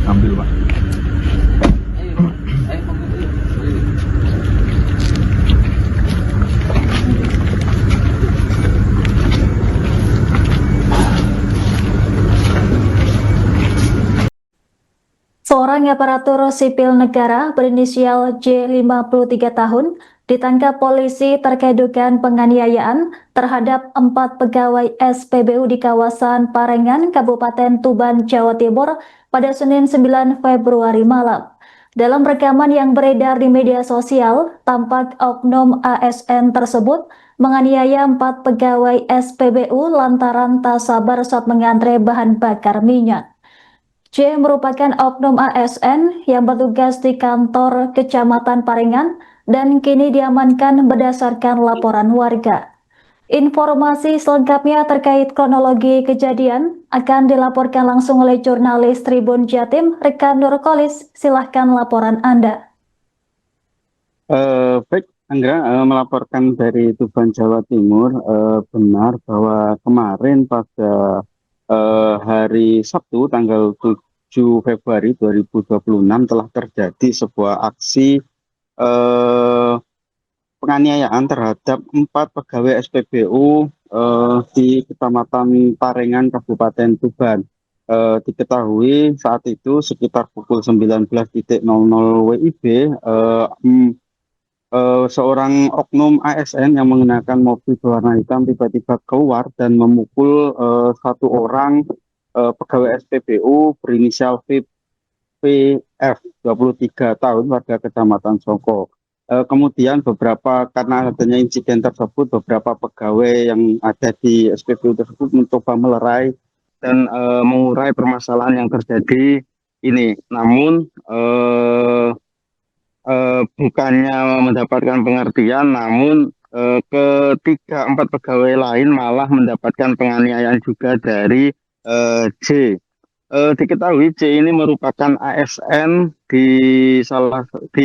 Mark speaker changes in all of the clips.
Speaker 1: Ambil Pak.
Speaker 2: Seorang aparatur sipil negara berinisial J 53 tahun ditangkap polisi terkait dugaan penganiayaan terhadap 4 pegawai SPBU di kawasan Parengan, Kabupaten Tuban, Jawa Timur pada Senin 9 Februari malam. Dalam rekaman yang beredar di media sosial, tampak oknum ASN tersebut menganiaya 4 pegawai SPBU lantaran tak sabar saat mengantre bahan bakar minyak. J merupakan oknum ASN yang bertugas di kantor Kecamatan Parengan dan kini diamankan berdasarkan laporan warga. Informasi selengkapnya terkait kronologi kejadian akan dilaporkan langsung oleh jurnalis Tribun Jatim, rekan Nurkolis. Silahkan laporan Anda.
Speaker 3: Baik, Anggra, melaporkan dari Tuban, Jawa Timur. Benar bahwa kemarin pada hari Sabtu tanggal 7 Februari 2026 telah terjadi sebuah aksi penganiayaan terhadap 4 pegawai SPBU di Kecamatan Parengan, Kabupaten Tuban. Diketahui saat itu sekitar pukul 19.00 WIB, seorang oknum ASN yang mengenakan mobil berwarna hitam tiba-tiba keluar dan memukul satu orang pegawai SPBU berinisial VPF 23 tahun warga Kecamatan Songko. Kemudian karena adanya insiden tersebut, beberapa pegawai yang ada di SPBU tersebut mencoba melerai dan mengurai permasalahan yang terjadi ini. Namun bukannya mendapatkan pengertian, namun ketiga 4 pegawai lain malah mendapatkan penganiayaan juga dari J. Diketahui J ini merupakan ASN di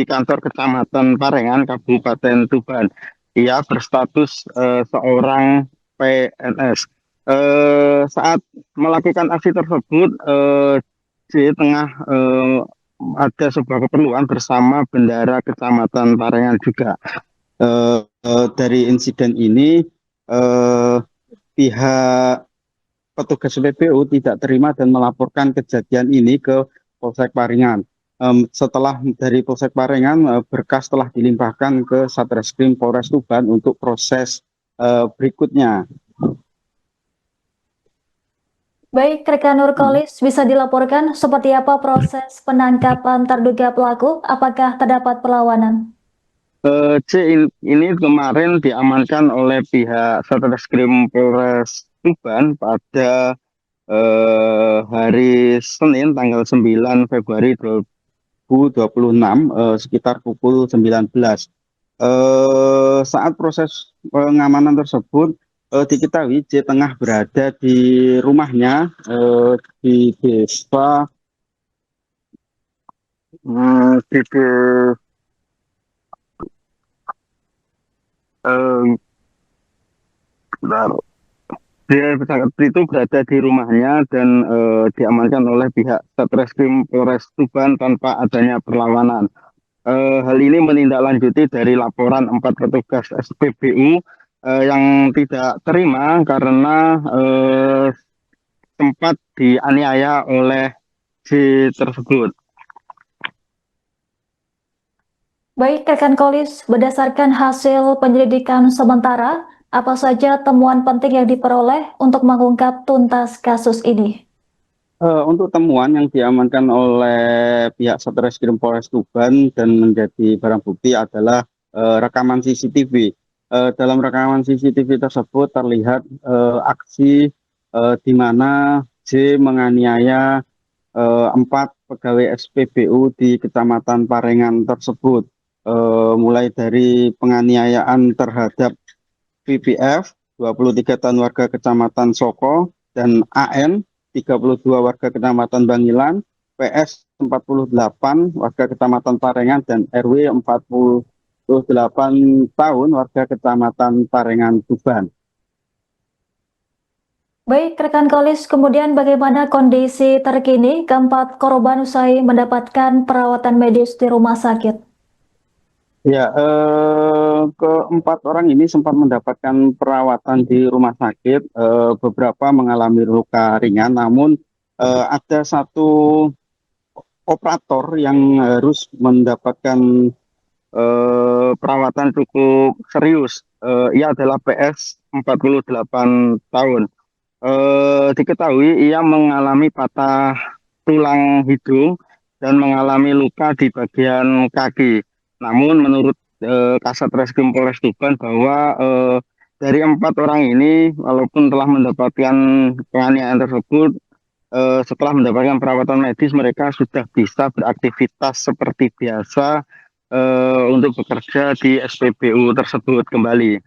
Speaker 3: kantor Kecamatan Parengan, Kabupaten Tuban. Ia berstatus seorang PNS. Saat melakukan aksi tersebut, J tengah ada sebuah keperluan bersama bendara Kecamatan Parengan juga. Dari insiden ini, pihak petugas PPU tidak terima dan melaporkan kejadian ini ke Polsek Parengan. Setelah dari Polsek Parengan, berkas telah dilimpahkan ke Satreskrim Polres Tuban untuk proses berikutnya.
Speaker 2: Baik, rekan Nurkolis, bisa dilaporkan seperti apa proses penangkapan terduga pelaku? Apakah terdapat perlawanan?
Speaker 3: C ini kemarin diamankan oleh pihak Satreskrim Polres Tuban pada hari Senin tanggal 9 Februari 2026 sekitar pukul 19. Saat proses pengamanan tersebut diketahui J tengah berada di rumahnya di desa bentar. Dia itu berada di rumahnya dan diamankan oleh pihak Satreskrim Polres Tuban tanpa adanya perlawanan. Hal ini menindaklanjuti dari laporan 4 petugas SPBU yang tidak terima karena sempat dianiaya oleh J tersebut.
Speaker 2: Baik, rekan Kolis, berdasarkan hasil penyelidikan sementara, apa saja temuan penting yang diperoleh untuk mengungkap tuntas kasus ini?
Speaker 3: Untuk temuan yang diamankan oleh pihak Satreskrim Polres Tuban dan menjadi barang bukti adalah rekaman CCTV. Dalam rekaman CCTV tersebut terlihat aksi di mana J menganiaya 4 pegawai SPBU di Kecamatan Parengan tersebut. Mulai dari penganiayaan terhadap VPF 23 tahun warga Kecamatan Soko dan AN 32 warga Kecamatan Bangilan, PS 48 warga Kecamatan Parengan dan RW 48 tahun warga Kecamatan Parengan Tuban.
Speaker 2: Baik, rekan Kolis, kemudian bagaimana kondisi terkini keempat korban usai mendapatkan perawatan medis di rumah sakit?
Speaker 3: Ya, keempat orang ini sempat mendapatkan perawatan di rumah sakit. Beberapa mengalami luka ringan, namun ada satu operator yang harus mendapatkan perawatan cukup serius. Ia adalah PS 48 tahun. Diketahui ia mengalami patah tulang hidung dan mengalami luka di bagian kaki. Namun menurut Kasat Reskrim Polres Tuban bahwa dari empat orang ini walaupun telah mendapatkan penganiayaan tersebut, setelah mendapatkan perawatan medis mereka sudah bisa beraktivitas seperti biasa untuk bekerja di SPBU tersebut kembali.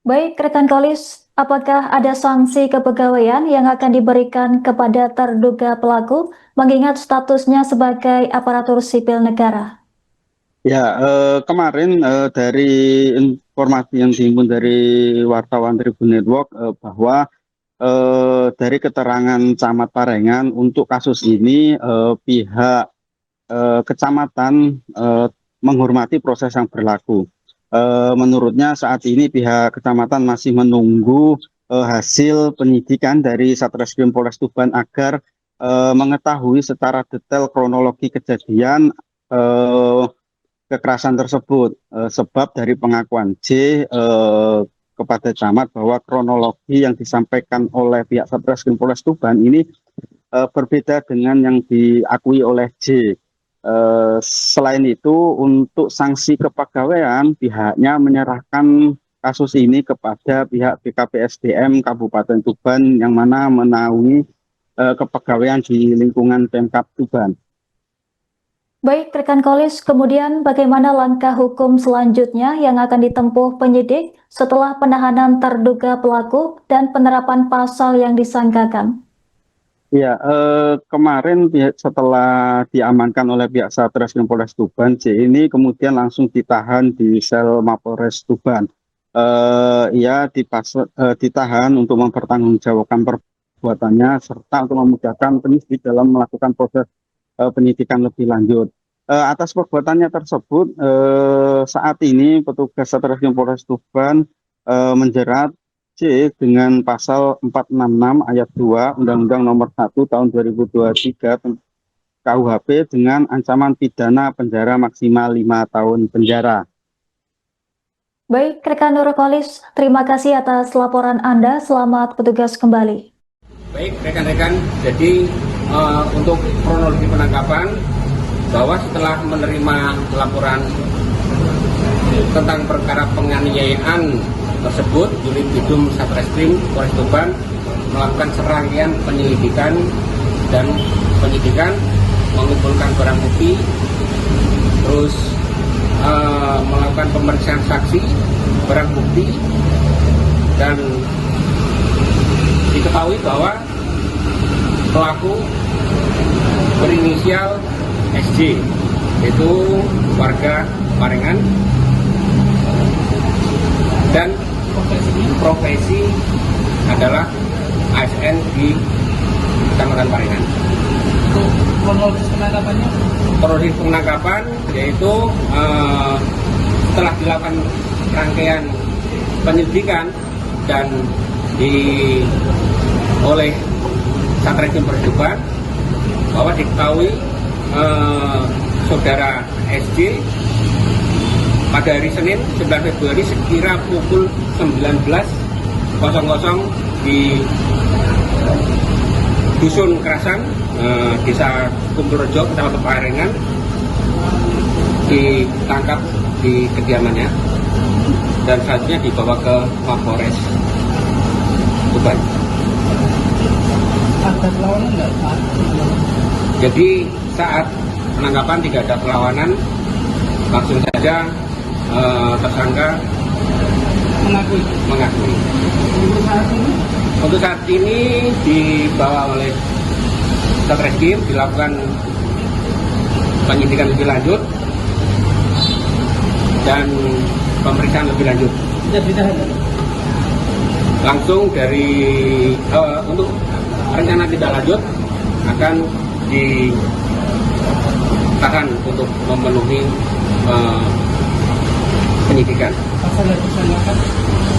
Speaker 2: Baik, rekan Kolis, apakah ada sanksi kepegawaian yang akan diberikan kepada terduga pelaku mengingat statusnya sebagai aparatur sipil negara?
Speaker 3: Ya, kemarin dari informasi yang dihimpun dari wartawan Tribun Network bahwa dari keterangan Camat Parengan untuk kasus ini pihak kecamatan menghormati proses yang berlaku. Menurutnya saat ini pihak kecamatan masih menunggu hasil penyidikan dari Satreskrim Polres Tuban agar mengetahui secara detail kronologi kejadian kekerasan tersebut. Sebab dari pengakuan J kepada camat bahwa kronologi yang disampaikan oleh pihak Satreskrim Polres Tuban ini berbeda dengan yang diakui oleh J. Selain itu, untuk sanksi kepegawaian, pihaknya menyerahkan kasus ini kepada pihak BKPSDM Kabupaten Tuban yang mana menaungi kepegawaian di lingkungan Pemkab Tuban.
Speaker 2: Baik, rekan Kolis, kemudian bagaimana langkah hukum selanjutnya yang akan ditempuh penyidik setelah penahanan terduga pelaku dan penerapan pasal yang disangkakan?
Speaker 3: Ya, kemarin setelah diamankan oleh pihak Satreskrim Polres Tuban, J ini kemudian langsung ditahan di sel Mapolres Tuban. Ia ditahan untuk mempertanggungjawabkan perbuatannya serta untuk memudahkan penyidik dalam melakukan proses penyidikan lebih lanjut. Atas perbuatannya tersebut, saat ini petugas Satreskrim Polres Tuban menjerat C dengan pasal 466 ayat 2 Undang-Undang Nomor 1 Tahun 2023 KUHP dengan ancaman pidana penjara maksimal 5 tahun penjara.
Speaker 2: Baik, rekan Nurkolis, terima kasih atas laporan Anda. Selamat bertugas kembali.
Speaker 1: Baik, rekan-rekan, jadi untuk kronologi penangkapan, bahwa setelah menerima laporan tentang perkara penganiayaan tersebut, unit Bidum Satreskrim Polres Tuban melakukan serangkaian penyelidikan dan penyidikan, mengumpulkan barang bukti, terus melakukan pemeriksaan saksi, barang bukti, dan diketahui bahwa pelaku berinisial SJ, yaitu warga Parengan, dan profesi adalah ASN di Kecamatan Parengan.
Speaker 4: Untuk kronologis penangkapannya?
Speaker 1: Kronologis penangkapan yaitu setelah dilakukan rangkaian penyelidikan dan oleh Satreskrim Polres Tuban bahwa diketahui saudara SJ pada hari Senin 9 Februari sekira pukul 19.00 di Dusun Kerasan, Desa Kumpulrejo, Kecamatan Parengan, ditangkap di kediamannya dan selanjutnya dibawa ke Mapolres Tuban.
Speaker 4: Ada perlawanan nggak Pak?
Speaker 1: Jadi saat penangkapan tidak ada perlawanan, langsung saja tersangka
Speaker 4: Mengakui.
Speaker 1: Untuk saat ini dibawa oleh Satreskrim, dilakukan penyidikan lebih lanjut dan pemeriksaan lebih lanjut.
Speaker 4: Sudah ditahan?
Speaker 1: langsung dari untuk rencana tindak lanjut akan ditahan untuk memenuhi penyidikan.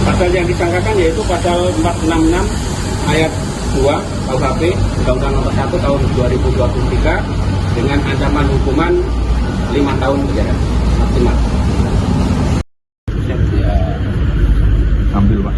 Speaker 1: Pasal yang disangkakan yaitu pasal 466 ayat 2 KUHP Undang-Undang Nomor 1 Tahun 2023 dengan ancaman hukuman 5 tahun penjara maksimal.
Speaker 5: Ambil Pak.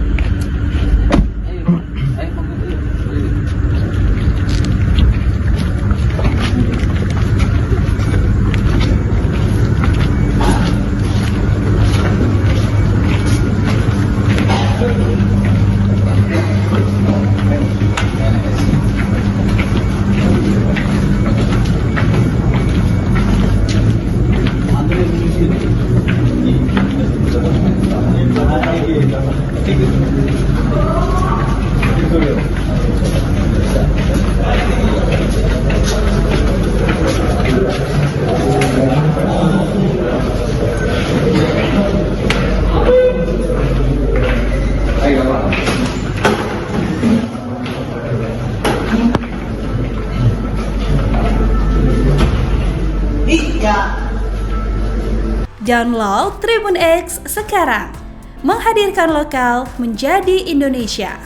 Speaker 6: Download Tribun X sekarang, menghadirkan lokal menjadi Indonesia.